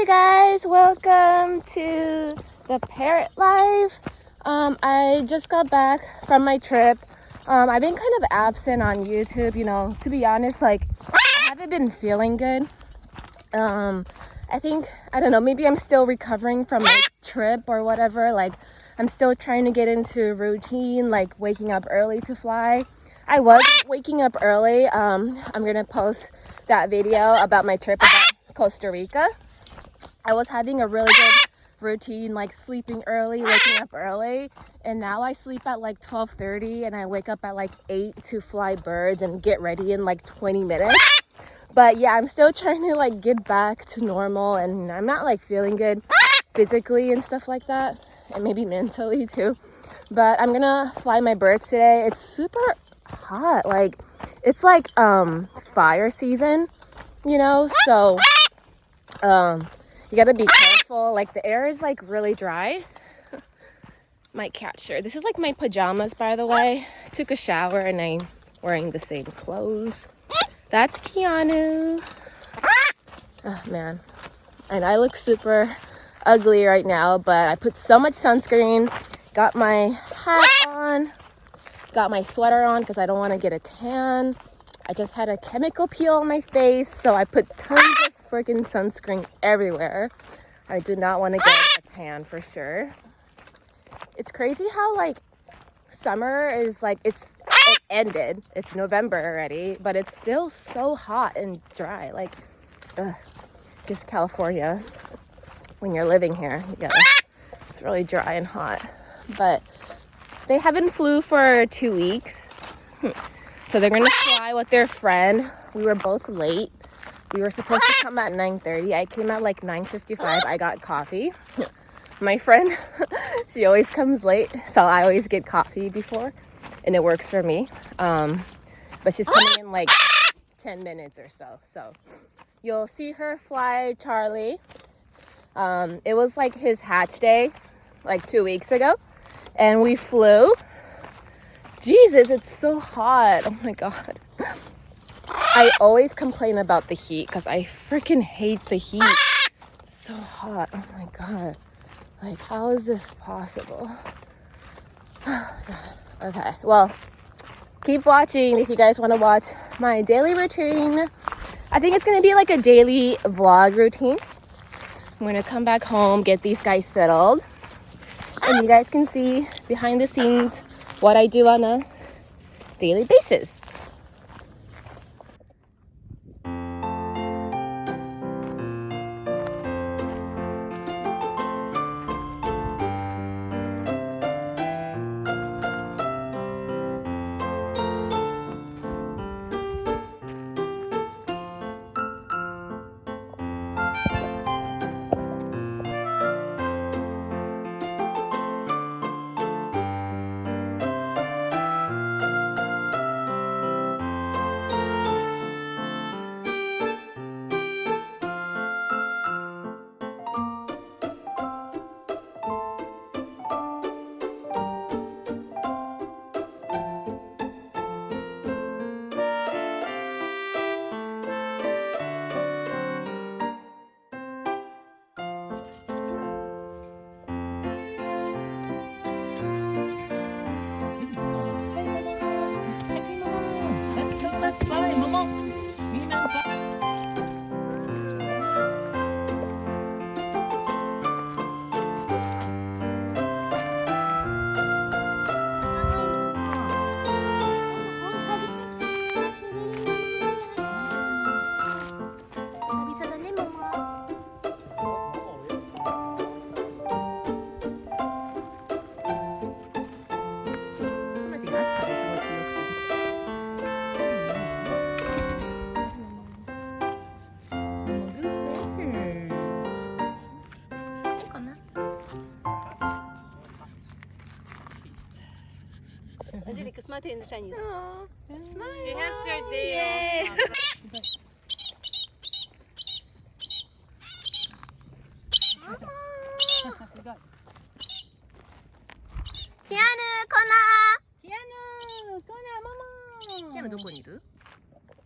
Hey guys, welcome to the Parrot Live. I just got back from my trip. I've been kind of absent on YouTube, to be honest, I haven't been feeling good. I think, I don't know, maybe I'm still recovering from my trip or whatever. I'm still trying to get into routine, waking up early to fly. I was waking up early. I'm gonna post that video about my trip about Costa Rica. I was having a really good routine, sleeping early, waking up early, and now I sleep at 12:30 and I wake up at 8 to fly birds and get ready in 20 minutes. But yeah, I'm still trying to get back to normal, and I'm not feeling good physically and stuff like that, and maybe mentally too. But I'm gonna fly my birds today. It's super hot, it's fire season, so you gotta be careful. The air is really dry. My cat shirt. This is my pajamas, by the way. I took a shower and I'm wearing the same clothes. That's Keanu. Oh man, and I look super ugly right now, but I put so much sunscreen, got my hat on, got my sweater on because I don't want to get a tan. I just had a chemical peel on my face, so I put tons of freaking sunscreen everywhere. I do not want to get a tan for sure. It's crazy how summer is it ended. It's November already, but it's still so hot and dry. Just California, when you're living here, it's really dry and hot. But they haven't flew for 2 weeks. So they're gonna fly with their friend. We were both late. We were supposed to come at 9:30. I came at 9:55. I got coffee. My friend, she always comes late, so I always get coffee before, and it works for me. But she's coming in 10 minutes or so. So you'll see her fly Charlie. It was his hatch day 2 weeks ago, and we flew. Jesus, it's so hot. Oh my god. I always complain about the heat because I freaking hate the heat. It's so hot. Oh my god. How is this possible? Okay, well, keep watching if you guys want to watch my daily routine. I think it's going to be a daily vlog routine. I'm going to come back home, get these guys settled, and you guys can see behind the scenes what I do on a daily basis. Let's fly, Momo. Swing and fly. Angelica, smile to the Chinese. Aww, smile. She has your day off.